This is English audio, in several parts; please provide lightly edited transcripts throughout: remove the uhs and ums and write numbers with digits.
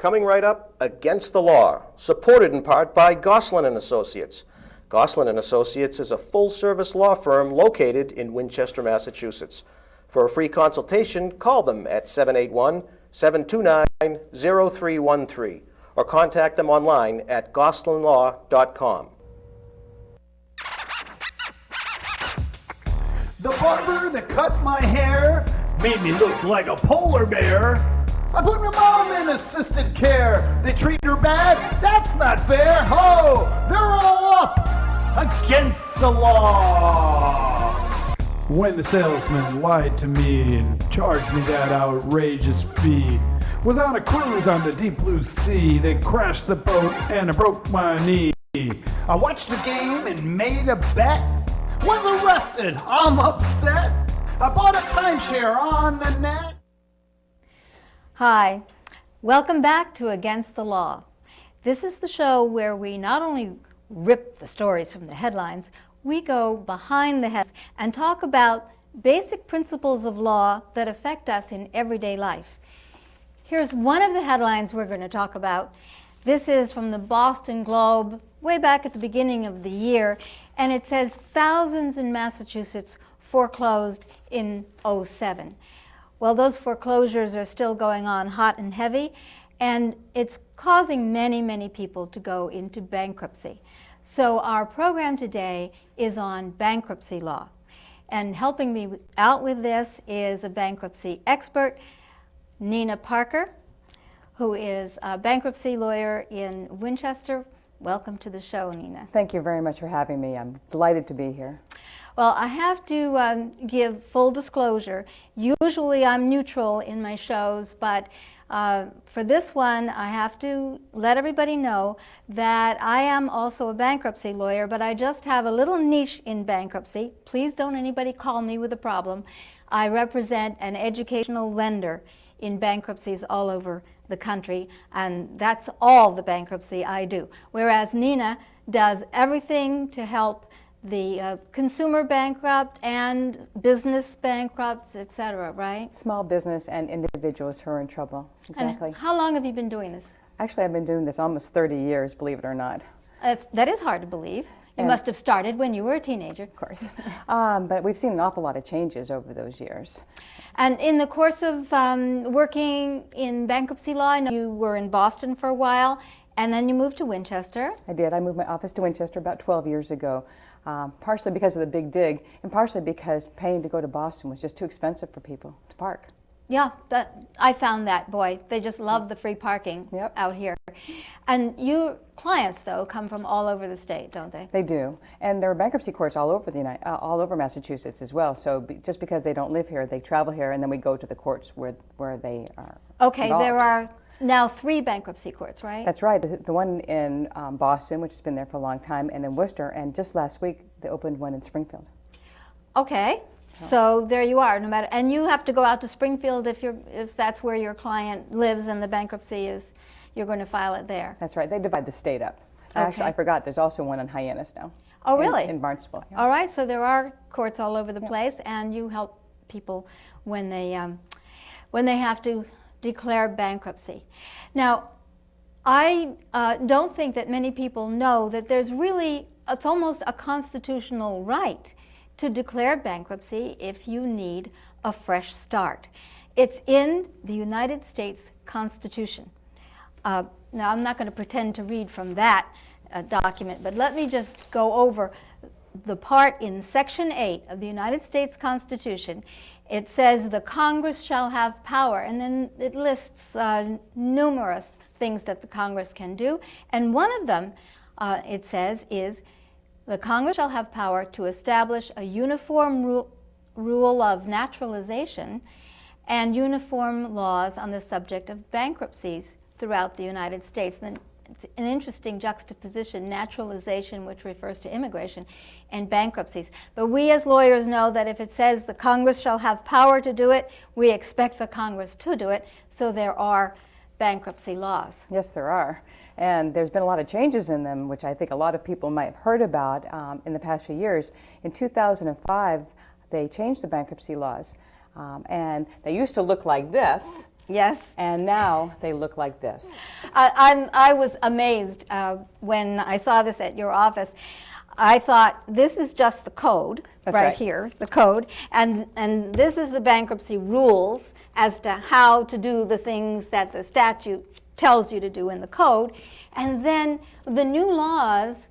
Coming right up, Against the Law, supported in part by Gosselin and Associates. Gosselin and Associates is a full-service law firm located in Winchester, Massachusetts. For a free consultation, call them at 781-729-0313 or contact them online at gosselinlaw.com. The barber that cut my hair made me look like a polar bear. I put my mom in assisted care. They treat her bad? That's not fair. Ho! They're all up against the law. When the salesman lied to me and charged me that outrageous fee, was on a cruise on the deep blue sea. They crashed the boat and I broke my knee. I watched the game and made a bet. Was arrested, I'm upset. I bought a timeshare on the net. Hi, welcome back to Against the Law. This is the show where we not only rip the stories from the headlines, we go behind the headlines and talk about basic principles of law that affect us in everyday life. Here's one of the headlines we're going to talk about. This is from the Boston Globe way back at the beginning of the year, and it says thousands in Massachusetts foreclosed in '07. Well, those foreclosures are still going on hot and heavy, and it's causing many, many people to go into bankruptcy. So our program today is on bankruptcy law. And helping me out with this is a bankruptcy expert, Nina Parker, who is a bankruptcy lawyer in Winchester. Welcome to the show, Nina. Thank you very much for having me. I'm delighted to be here. Well, I have to give full disclosure. Usually I'm neutral in my shows, but for this one, I have to let everybody know that I am also a bankruptcy lawyer, but I just have a little niche in bankruptcy. Please don't anybody call me with a problem. I represent an educational lender in bankruptcies all over the country, and that's all the bankruptcy I do. Whereas Nina does everything to help the consumer bankrupt and business bankrupts, etc., right? Small business and individuals who are in trouble. Exactly. And how long have you been doing this? Actually, I've been doing this almost 30 years, believe it or not. That is hard to believe. You must have started when you were a teenager. Of course. But we've seen an awful lot of changes over those years. And in the course of working in bankruptcy law, I know you were in Boston for a while, and then you moved to Winchester. I did. I moved my office to Winchester about 12 years ago, partially because of the big dig, and partially because paying to go to Boston was just too expensive for people to park. Yeah, I found that, boy, they just love the free parking out here. And your clients, though, come from all over the state, don't they? They do, and there are bankruptcy courts all over all over Massachusetts as well. So just because they don't live here, they travel here, and then we go to the courts where they are. Okay, involved. there are now 3 bankruptcy courts, right? That's right. The one in Boston, which has been there for a long time, and in Worcester, and just last week they opened one in Springfield. Okay. So there you are, no matter, and you have to go out to Springfield if that's where your client lives and the bankruptcy is, you're going to file it there. That's right. They divide the state up. Okay. Actually, I forgot. There's also one in Hyannis now. Oh, really? In Barnstable. Yeah. All right. So there are courts all over the place, and you help people when they have to declare bankruptcy. Now, I don't think that many people know that there's really, it's almost a constitutional right to declare bankruptcy if you need a fresh start. It's in the United States Constitution. Now, I'm not going to pretend to read from that document, but let me just go over the part in Section 8 of the United States Constitution. It says the Congress shall have power, and then it lists numerous things that the Congress can do, and one of them, it says, is the Congress shall have power to establish a uniform rule of naturalization and uniform laws on the subject of bankruptcies throughout the United States. And it's an interesting juxtaposition, naturalization, which refers to immigration, and bankruptcies. But we as lawyers know that if it says the Congress shall have power to do it, we expect the Congress to do it, so there are bankruptcy laws. Yes, there are. And there's been a lot of changes in them, which I think a lot of people might have heard about in the past few years. In 2005, they changed the bankruptcy laws. And they used to look like this. Yes. And now they look like this. I was amazed when I saw this at your office. I thought, this is just the code right here, the code, and this is the bankruptcy rules as to how to do the things that the statute tells you to do in the code. And then the new laws,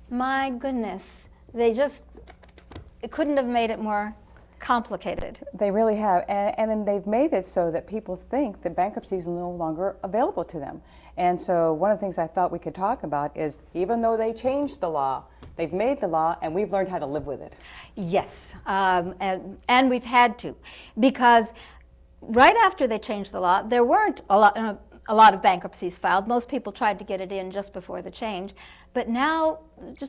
my goodness, it couldn't have made it more complicated. They really have, and then they've made it so that people think that bankruptcy is no longer available to them. And so one of the things I thought we could talk about is, even though they changed the law, they've made the law, and we've learned how to live with it. Yes, and we've had to, because right after they changed the law, there weren't a lot of bankruptcies filed. Most people tried to get it in just before the change, but now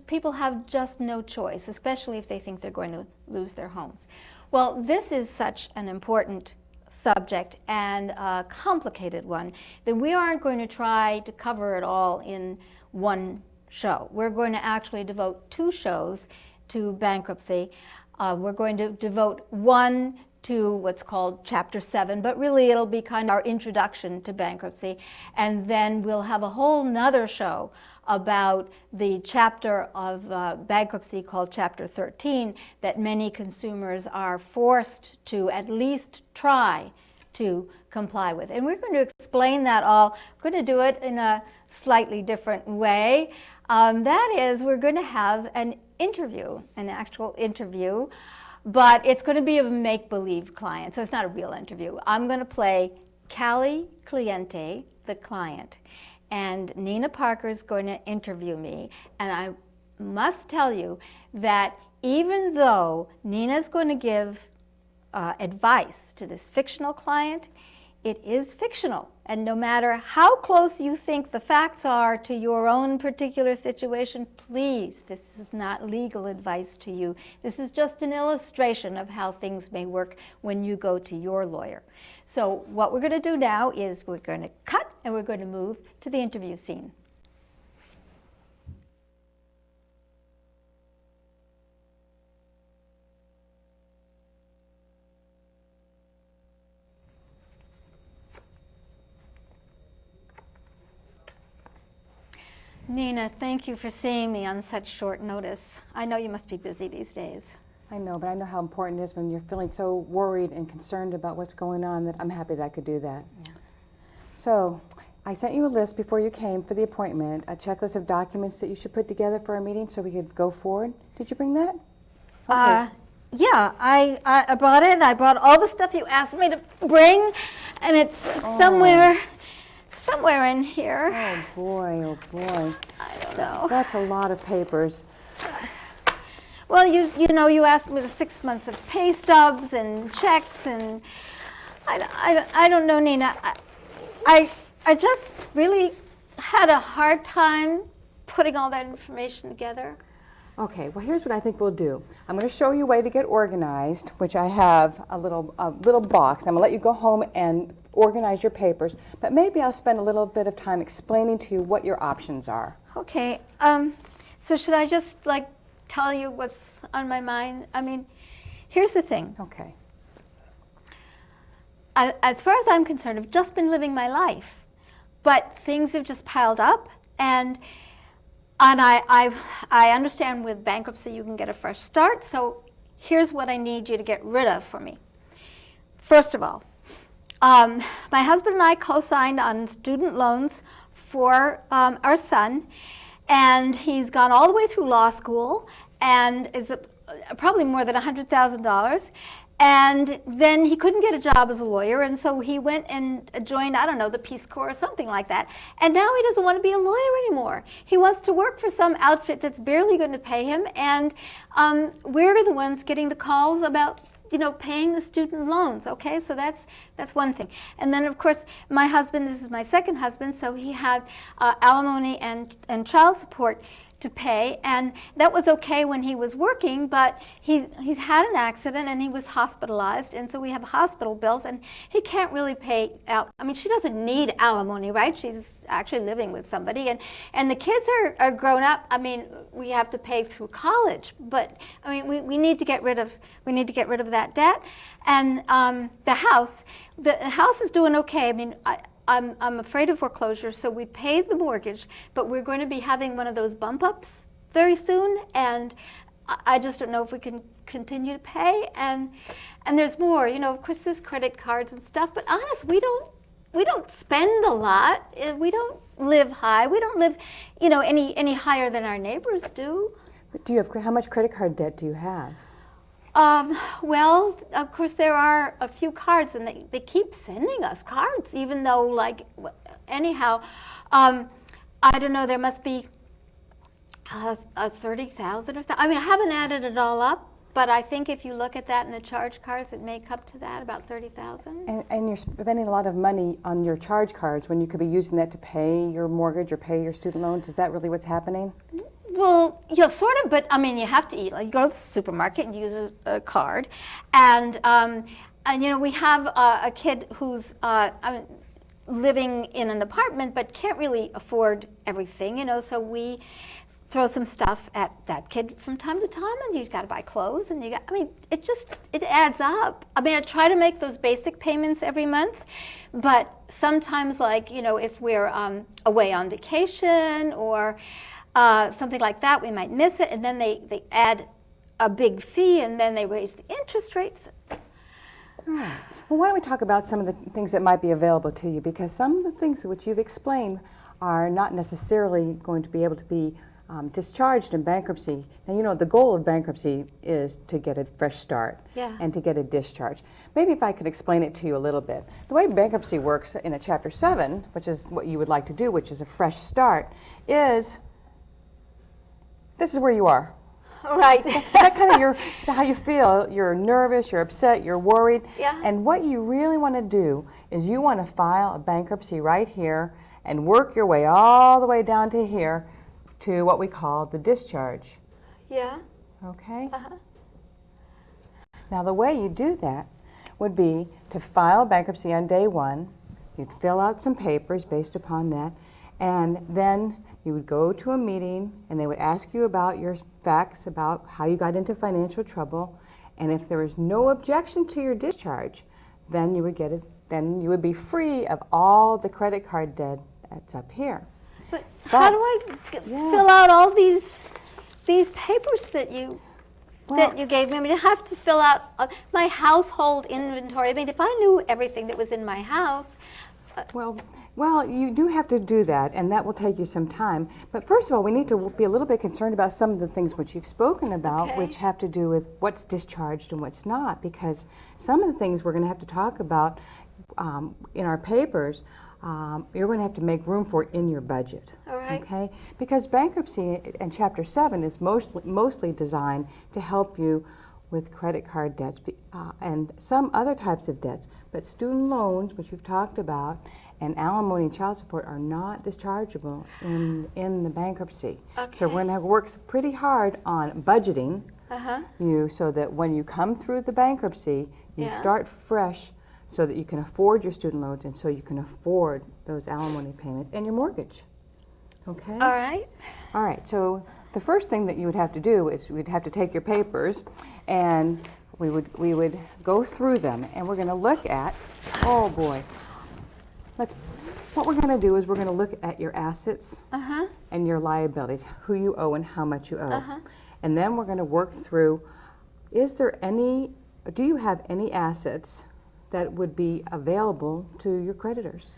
people have just no choice, especially if they think they're going to lose their homes. Well, this is such an important subject and a complicated one that we aren't going to try to cover it all in one show. We're going to actually devote 2 shows to bankruptcy. We're going to devote one to what's called Chapter 7, but really it'll be kind of our introduction to bankruptcy. And then we'll have a whole nother show about the chapter of bankruptcy called Chapter 13 that many consumers are forced to at least try to comply with. And we're going to explain that all. We're going to do it in a slightly different way. That is, we're going to have an interview, an actual interview, but it's going to be of a make-believe client, so it's not a real interview. I'm going to play Callie Cliente, the client, and Nina Parker's going to interview me. And I must tell you that even though Nina's going to give advice to this fictional client, it is fictional. And no matter how close you think the facts are to your own particular situation, please, this is not legal advice to you. This is just an illustration of how things may work when you go to your lawyer. So what we're going to do now is we're going to cut and we're going to move to the interview scene. Nina, thank you for seeing me on such short notice. I know you must be busy these days. I know, but I know how important it is when you're feeling so worried and concerned about what's going on that I'm happy that I could do that. Yeah. So, I sent you a list before you came for the appointment, a checklist of documents that you should put together for our meeting so we could go forward. Did you bring that? Okay. Yeah, I brought it. I brought all the stuff you asked me to bring, and it's somewhere in here. Oh boy, oh boy. I don't know. That's a lot of papers. Well, you know, you asked me the 6 months of pay stubs and checks, and I don't know, Nina. I just really had a hard time putting all that information together. Okay, well, here's what I think we'll do. I'm going to show you a way to get organized, which I have a little box. I'm going to let you go home and organize your papers, but maybe I'll spend a little bit of time explaining to you what your options are. Okay, so should I just, tell you what's on my mind? I mean, here's the thing. Okay. As far as I'm concerned, I've just been living my life, but things have just piled up, and I understand with bankruptcy you can get a fresh start, so here's what I need you to get rid of for me. First of all, my husband and I co-signed on student loans for our son, and he's gone all the way through law school and is probably more than $100,000. And then he couldn't get a job as a lawyer, and so he went and joined, I don't know, the Peace Corps or something like that. And now he doesn't want to be a lawyer anymore. He wants to work for some outfit that's barely going to pay him, and we're the ones getting the calls about, paying the student loans, okay? So that's one thing. And then, of course, my husband, this is my second husband, so he had alimony and child support to pay, and that was okay when he was working, but he's had an accident and he was hospitalized, and so we have hospital bills, and he can't really pay out. I mean, she doesn't need alimony, right? She's actually living with somebody, and the kids are grown up. I mean, we have to pay through college, but I mean, we need to get rid of that debt, and the house is doing okay. I mean, I'm afraid of foreclosure, so we paid the mortgage, but we're going to be having one of those bump ups very soon, and I just don't know if we can continue to pay. And there's more, you know. Of course, there's credit cards and stuff, but honest, we don't spend a lot. We don't live high. We don't live, you know, any higher than our neighbors do. Do you have, how much credit card debt do you have? Well, of course, there are a few cards, and they keep sending us cards, even though, like, anyhow, I don't know, there must be 30,000 or something. I mean, I haven't added it all up, but I think if you look at that in the charge cards, it may come to that, about 30,000. And you're spending a lot of money on your charge cards when you could be using that to pay your mortgage or pay your student loans. Is that really what's happening? Well, yeah, sort of, but I mean, you have to eat. Like, you go to the supermarket and use a card, and you know, we have a kid who's living in an apartment but can't really afford everything, you know. So we throw some stuff at that kid from time to time, and you got to buy clothes, and I mean, it adds up. I mean, I try to make those basic payments every month, but sometimes, like, you know, if we're away on vacation or something like that, we might miss it, and then they add a big fee, and then they raise the interest rates. Well, why don't we talk about some of the things that might be available to you, because some of the things which you've explained are not necessarily going to be able to be discharged in bankruptcy. Now, you know, the goal of bankruptcy is to get a fresh start, yeah, and to get a discharge. Maybe if I could explain it to you a little bit. The way bankruptcy works in a Chapter 7, which is what you would like to do, which is a fresh start, is this is where you are. Right. That kind of how you feel. You're nervous, you're upset, you're worried. Yeah. And what you really want to do is you want to file a bankruptcy right here and work your way all the way down to here to what we call the discharge. Yeah. Okay? Uh-huh. Now, the way you do that would be to file bankruptcy on day 1. You'd fill out some papers based upon that, and then you would go to a meeting, and they would ask you about your facts, about how you got into financial trouble, and if there was no objection to your discharge, then you would get it. Then you would be free of all the credit card debt that's up here. But how do I fill out all these papers that you gave me? I mean, I have to fill out my household inventory. I mean, if I knew everything that was in my house. Well, you do have to do that, and that will take you some time. But first of all, we need to be a little bit concerned about some of the things which you've spoken about, Okay. which have to do with what's discharged and what's not, because some of the things we're going to have to talk about in our papers, you're going to have to make room for in your budget. All right. Okay? Because bankruptcy in Chapter 7 is mostly designed to help you with credit card debts and some other types of debts. But student loans, which we've talked about, and alimony and child support are not dischargeable in the bankruptcy. Okay. So we're going to work pretty hard on budgeting Uh-huh. you so that when you come through the bankruptcy, you Yeah. start fresh so that you can afford your student loans and so you can afford those alimony payments and your mortgage. Okay? All right. All right, so the first thing that you would have to do is we'd have to take your papers, and we would go through them, and we're going to look at, oh boy, what we're going to do is we're going to look at your assets Uh-huh. and your liabilities, who you owe and how much you owe. Uh-huh. And then we're going to work through, do you have any assets that would be available to your creditors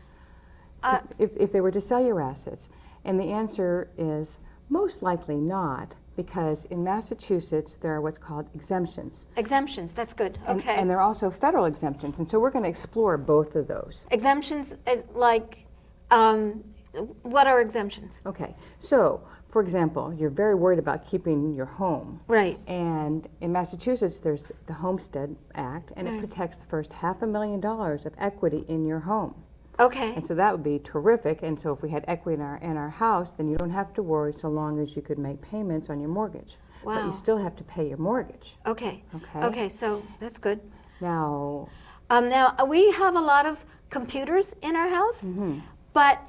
if they were to sell your assets? And the answer is most likely not, because in Massachusetts there are what's called exemptions. Exemptions, that's good. Okay. And there are also federal exemptions, and so we're going to explore both of those. Exemptions, what are exemptions? Okay, so for example, you're very worried about keeping your home. Right. And in Massachusetts, there's the Homestead Act, and it protects the first $500,000 of equity in your home. Okay. And so that would be terrific. And so if we had equity in our house, then you don't have to worry so long as you could make payments on your mortgage. But Wow. you still have to pay your mortgage. Okay. Okay. Okay, so that's good. Now, Now, we have a lot of computers in our house, but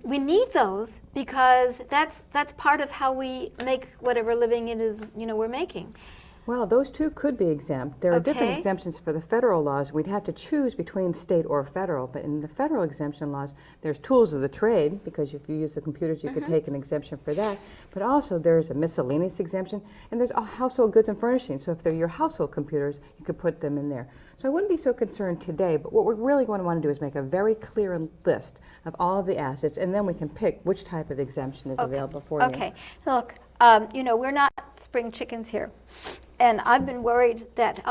we need those because that's part of how we make whatever living it is, we're making. well, those two could be exempt. There are different Okay. exemptions for the federal laws. We'd have to choose between state or federal, but in the federal exemption laws, there's tools of the trade, because if you use the computers, you could take an exemption for that. But also there's a miscellaneous exemption, and there's household goods and furnishings. So if they're your household computers, you could put them in there. So I wouldn't be so concerned today, but what we're really going to want to do is make a very clear list of all of the assets, and then we can pick which type of exemption is available for you. Okay. Look, we're not spring chickens here. And I've been worried that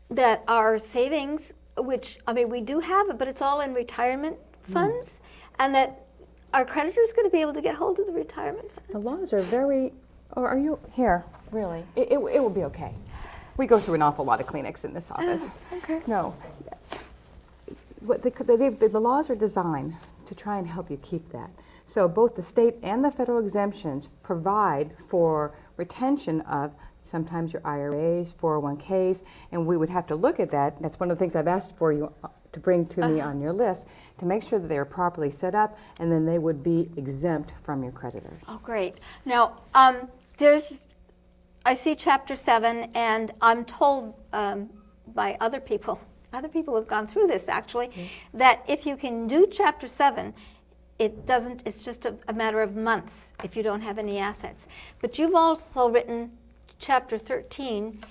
that our savings, which, we do have it, but it's all in retirement funds, and that our creditor's going to be able to get hold of the retirement funds. The laws are very, or are you, here, really? It will be okay. We go through an awful lot of Kleenex in this office. Okay. No. The laws are designed to try and help you keep that. So both the state and the federal exemptions provide for retention of sometimes your IRAs, 401ks, and we would have to look at that. That's one of the things I've asked for you to bring to me on your list, to make sure that they are properly set up, and then they would be exempt from your creditors. Oh, great. Now, I see Chapter 7, and I'm told by other people have gone through this actually, that if you can do Chapter 7, it's just a matter of months if you don't have any assets. But you've also written Chapter 13.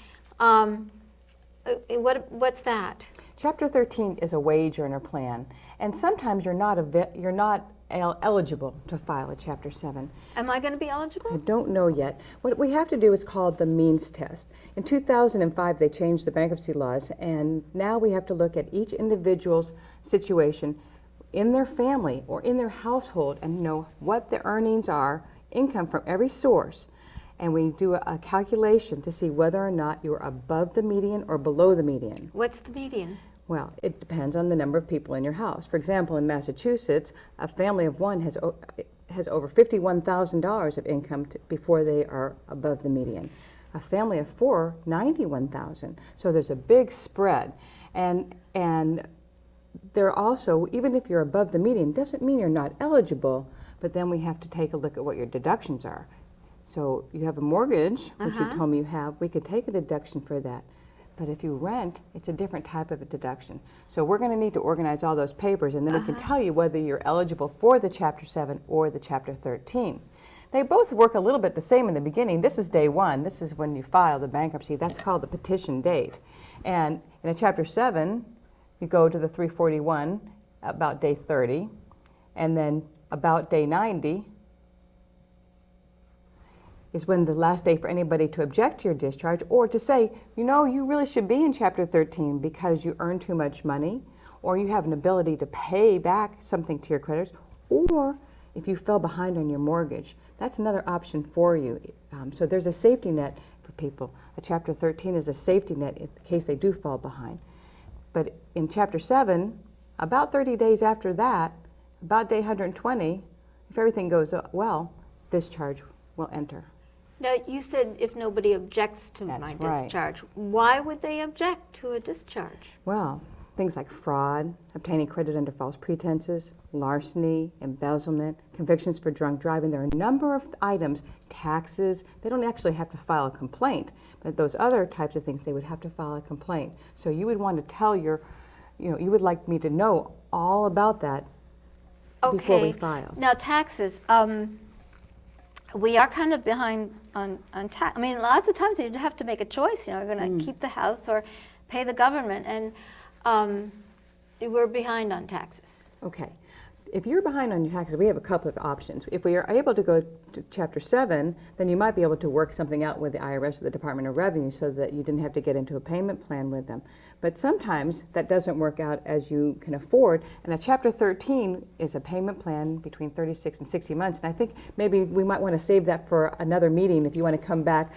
What's that? Chapter 13 is a wage earner plan, and sometimes you're not eligible to file a Chapter 7. Am I going to be I eligible? don't know yet. What we have to do is called the means test. In 2005, they changed the bankruptcy laws, and now we have to look at each individual's situation in their family or in their household and know what the earnings are, income from every source. And we do a calculation to see whether or not you're above the median or below the median. What's the median? Well, it depends on the number of people in your house. For example, in Massachusetts, a family of one has over $51,000 of income before they are above the median. A family of four, $91,000. So there's a big spread. And there also, even if you're above the median, doesn't mean you're not eligible, but then we have to take a look at what your deductions are. So you have a mortgage, which you told me you have, we could take a deduction for that. But if you rent, it's a different type of a deduction. So we're going to need to organize all those papers, and then we can tell you whether you're eligible for the Chapter 7 or the Chapter 13. They both work a little bit the same in the beginning. This is day one. This is when you file the bankruptcy. That's called the petition date. And in a Chapter 7, you go to the 341 about day 30, and then about day 90 is when the last day for anybody to object to your discharge, or to say, you really should be in Chapter 13 because you earn too much money, or you have an ability to pay back something to your creditors, or if you fell behind on your mortgage. That's another option for you. So there's a safety net for people. A Chapter 13 is a safety net in case they do fall behind. But in Chapter 7, about 30 days after that, about day 120, if everything goes well, discharge will enter. Now, you said if nobody objects to That's my right. discharge. Why would they object to a discharge? Well, things like fraud, obtaining credit under false pretenses, larceny, embezzlement, convictions for drunk driving. There are a number of items, taxes. They don't actually have to file a complaint, but those other types of things, they would have to file a complaint. So you would want to tell you would like me to know all about that before we file. Now, taxes. We are kind of behind on tax. Lots of times you have to make a choice. You're going to keep the house or pay the government, and we're behind on taxes. Okay. If you're behind on your taxes, we have a couple of options. If we are able to go to Chapter 7, then you might be able to work something out with the IRS or the Department of Revenue so that you didn't have to get into a payment plan with them. But sometimes that doesn't work out as you can afford, and a Chapter 13 is a payment plan between 36 and 60 months. And I think maybe we might want to save that for another meeting if you want to come back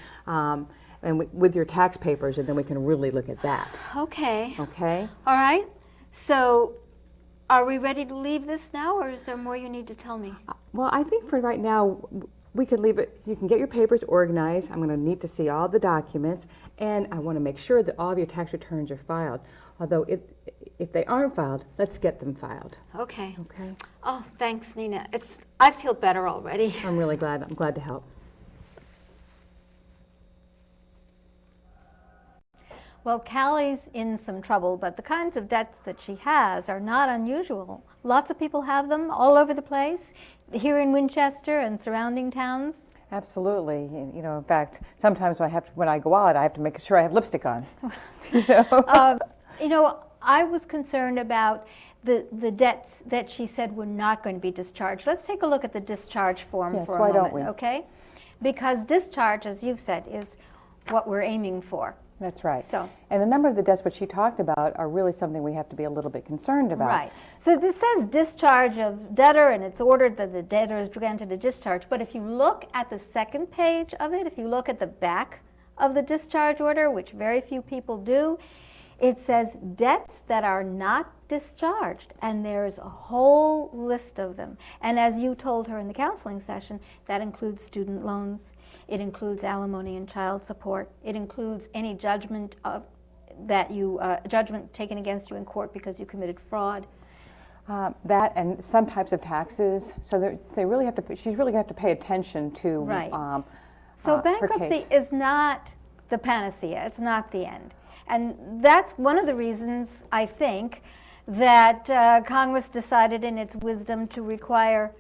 with your tax papers, and then we can really look at that. Okay. Okay? All right. So are we ready to leave this now, or is there more you need to tell me? Well, I think for right now, we could leave it. You can get your papers organized. I'm going to need to see all the documents, and I want to make sure that all of your tax returns are filed. Although if they aren't filed, let's get them filed. Okay. Okay. Oh, thanks, Nina. I feel better already. I'm really glad. I'm glad to help. Well, Callie's in some trouble, but the kinds of debts that she has are not unusual. Lots of people have them all over the place, here in Winchester and surrounding towns. Absolutely. You know, in fact, sometimes when I go out, I have to make sure I have lipstick on. You know, I was concerned about the debts that she said were not going to be discharged. Let's take a look at the discharge form for a moment, don't we? Okay? Because discharge, as you've said, is what we're aiming for. That's right. So, and a number of the debts which she talked about are really something we have to be a little bit concerned about. right. So this says discharge of debtor, and it's ordered that the debtor is granted a discharge. But if you look at the second page of it, if you look at the back of the discharge order, which very few people do, it says debts that are not discharged, and there's a whole list of them. And as you told her in the counseling session, that includes student loans, it includes alimony and child support, it includes any judgment judgment taken against you in court because you committed fraud. That and some types of taxes. So they really have to. She's really going to have to pay attention to. Right. So bankruptcy is not the panacea. It's not the end. And that's one of the reasons, I think, that Congress decided in its wisdom to require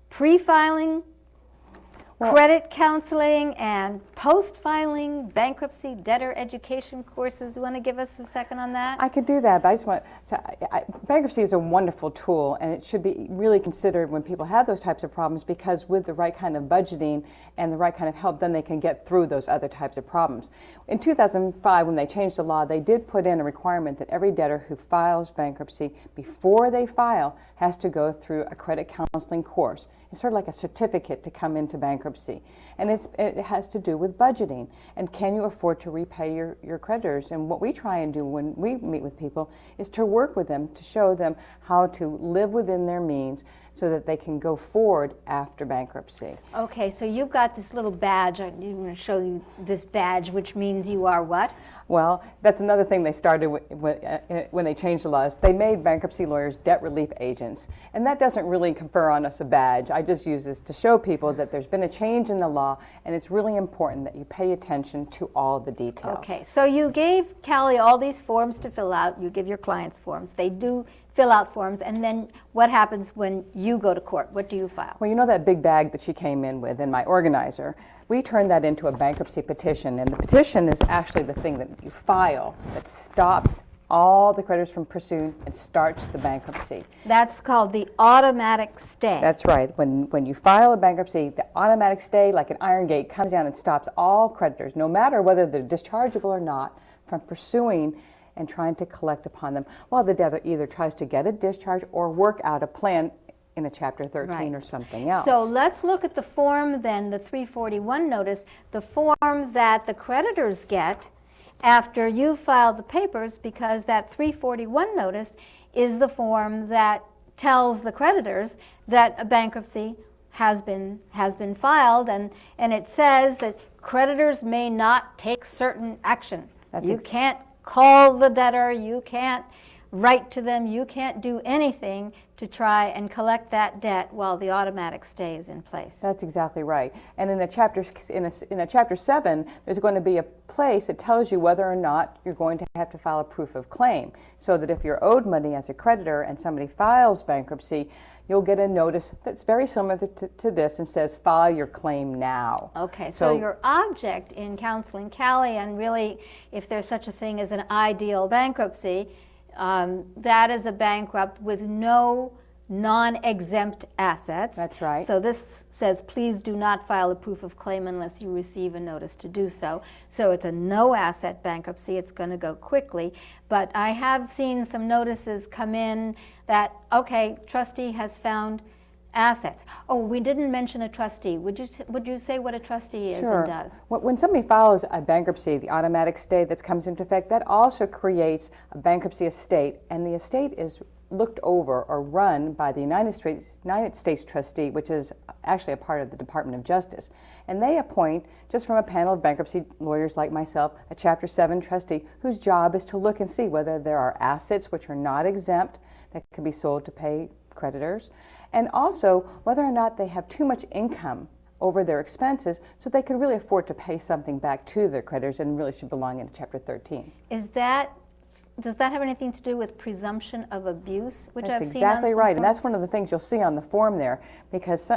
pre-filing, credit counseling, and post-filing bankruptcy debtor education courses. You want to give us a second on that? I could do that, but I just want bankruptcy is a wonderful tool, and it should be really considered when people have those types of problems, because with the right kind of budgeting and the right kind of help, then they can get through those other types of problems. In 2005, when they changed the law, they did put in a requirement that every debtor who files bankruptcy, before they file, has to go through a credit counseling course. It's sort of like a certificate to come into bankruptcy. And it has to do with budgeting. And can you afford to repay your creditors? And what we try and do when we meet with people is to work with them, to show them how to live within their means so that they can go forward after bankruptcy. Okay, so you've got this little badge. I'm going to show you this badge, which means you are what? Well, that's another thing they started when they changed the laws. They made bankruptcy lawyers debt relief agents. And that doesn't really confer on us a badge. I just use this to show people that there's been a change in the law, and it's really important that you pay attention to all the details. Okay, so you gave Callie all these forms to fill out. You give your clients forms. They do fill out forms, and then what happens when you go to court? What do you file? Well, you know that big bag that she came in with in my organizer? We turned that into a bankruptcy petition, and the petition is actually the thing that you file that stops all the creditors from pursuing and starts the bankruptcy. That's called the automatic stay. That's right. When you file a bankruptcy, the automatic stay, like an iron gate, comes down and stops all creditors, no matter whether they're dischargeable or not, from pursuing and trying to collect upon them, while the debtor either tries to get a discharge or work out a plan in a Chapter 13 or something else. So let's look at the form then, the 341 notice, the form that the creditors get after you file the papers, because that 341 notice is the form that tells the creditors that a bankruptcy has been filed, and it says that creditors may not take certain action. You can't call the debtor, you can't write to them, you can't do anything to try and collect that debt while the automatic stay is in place. That's exactly right. And in a chapter 7, there's going to be a place that tells you whether or not you're going to have to file a proof of claim, so that if you're owed money as a creditor and somebody files bankruptcy, you'll get a notice that's very similar to this and says, file your claim now. Okay, so your object in counseling Callie, and really if there's such a thing as an ideal bankruptcy, that is a bankrupt with no non-exempt assets. That's right. So this says, please do not file a proof of claim unless you receive a notice to do so. So it's a no-asset bankruptcy. It's going to go quickly. But I have seen some notices come in that, okay, trustee has found assets. Oh, we didn't mention a trustee. Would you say what a trustee is and does? When somebody files a bankruptcy, the automatic stay that comes into effect, that also creates a bankruptcy estate, and the estate is looked over or run by the United States trustee, which is actually a part of the Department of Justice. And they appoint, just from a panel of bankruptcy lawyers like myself, a Chapter 7 trustee whose job is to look and see whether there are assets which are not exempt that can be sold to pay creditors, and also whether or not they have too much income over their expenses so they can really afford to pay something back to their creditors and really should belong in Chapter 13. Does that have anything to do with presumption of abuse, which That's I've seen on exactly some right, and that's forms? one of the things you'll see on the form there, because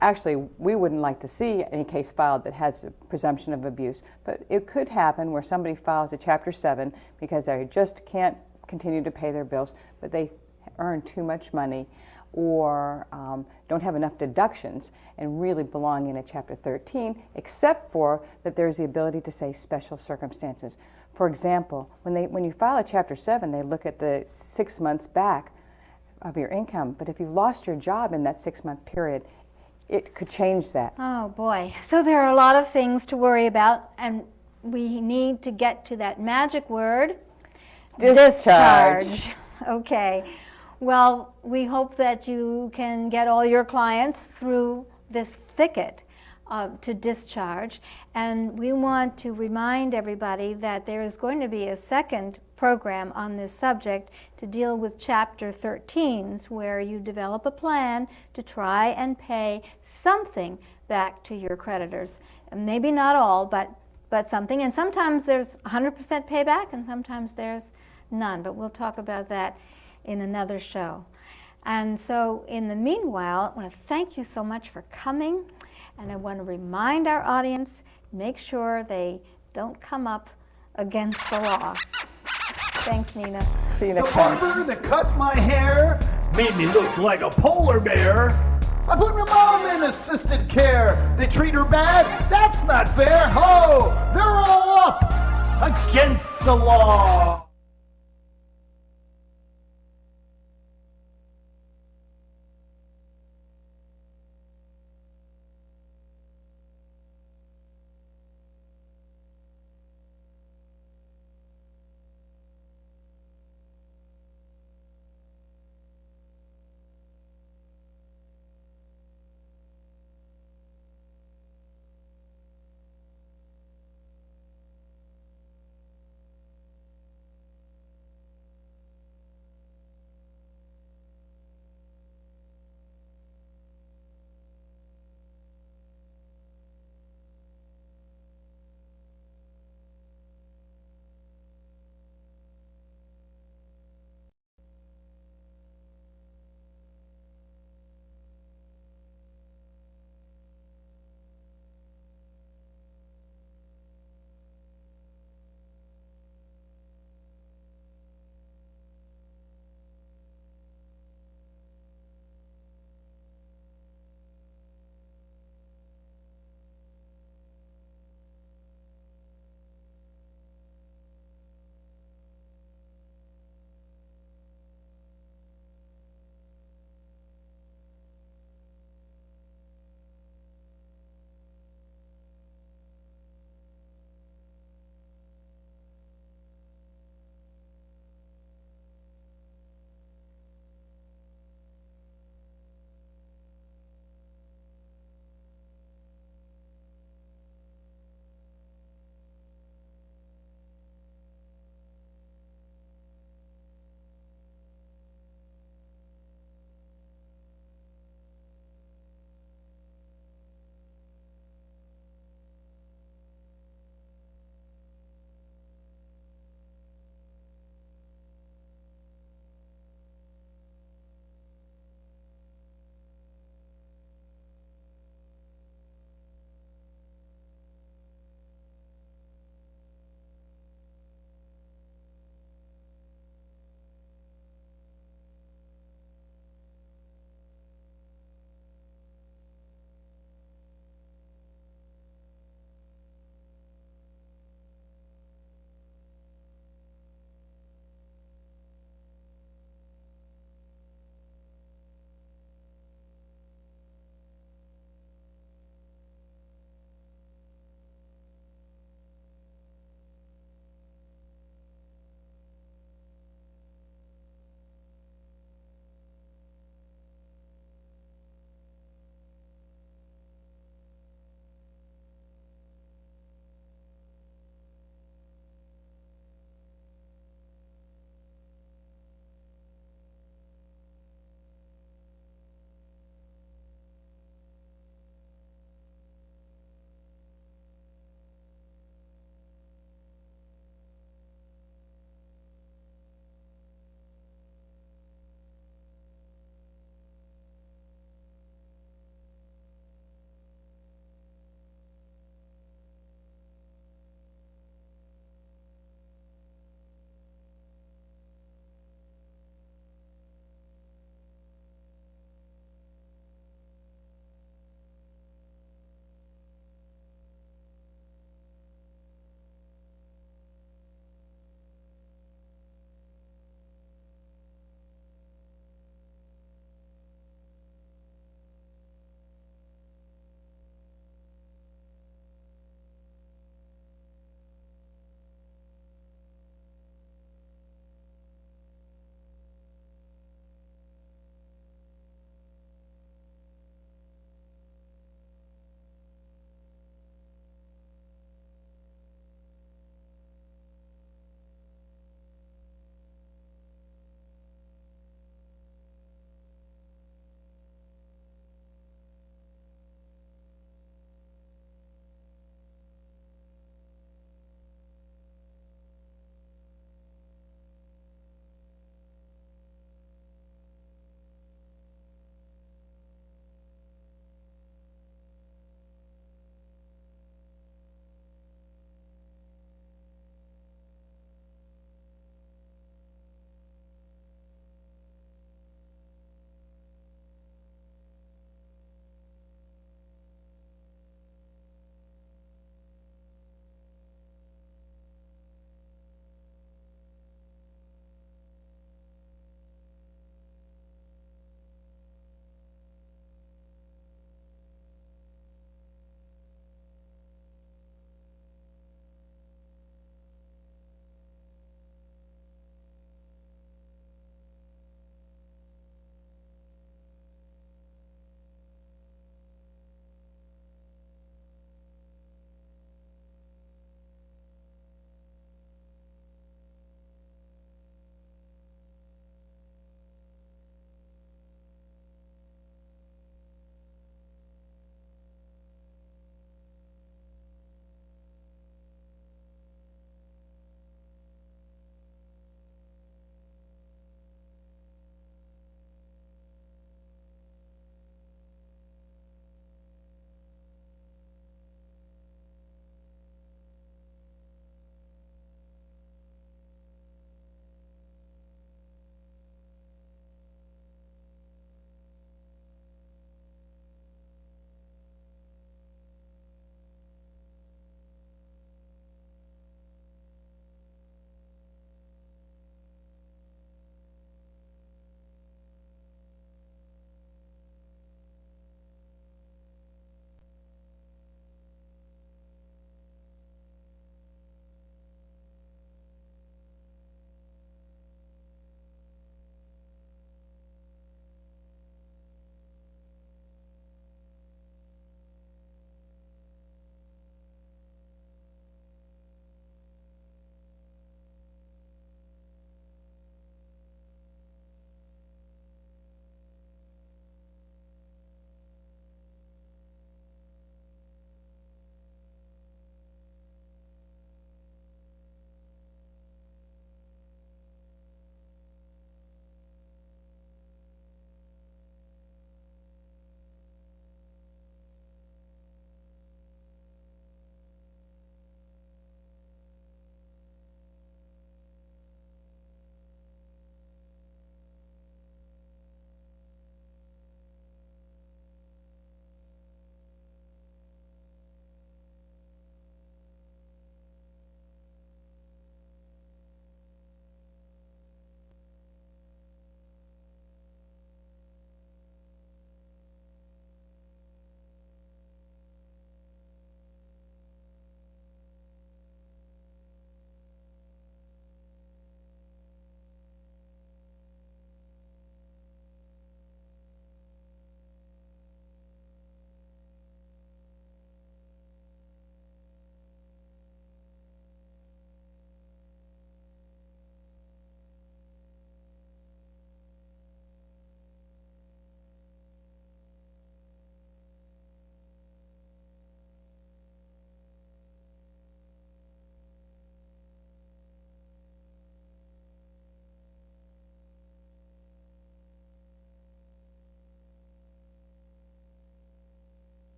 actually we wouldn't like to see any case filed that has a presumption of abuse, but it could happen where somebody files a Chapter 7 because they just can't continue to pay their bills, but they earn too much money or don't have enough deductions and really belong in a Chapter 13, except for that there's the ability to say special circumstances. For example, when you file a Chapter 7, they look at the 6 months back of your income, but if you've lost your job in that 6-month period, it could change that. Oh boy, so there are a lot of things to worry about, and we need to get to that magic word, discharge. Okay. Well, we hope that you can get all your clients through this thicket to discharge, and we want to remind everybody that there is going to be a second program on this subject to deal with Chapter 13s, where you develop a plan to try and pay something back to your creditors. And maybe not all, but something, and sometimes there's 100% payback and sometimes there's none, but we'll talk about that in another show. And so in the meanwhile, I want to thank you so much for coming, and I want to remind our audience, make sure they don't come up against the law. Thanks, Nina. See you The next time. barber that cut my hair made me look like a polar bear. I put my mom in assisted care. They treat her bad? That's not fair. Ho! They're all up against the law.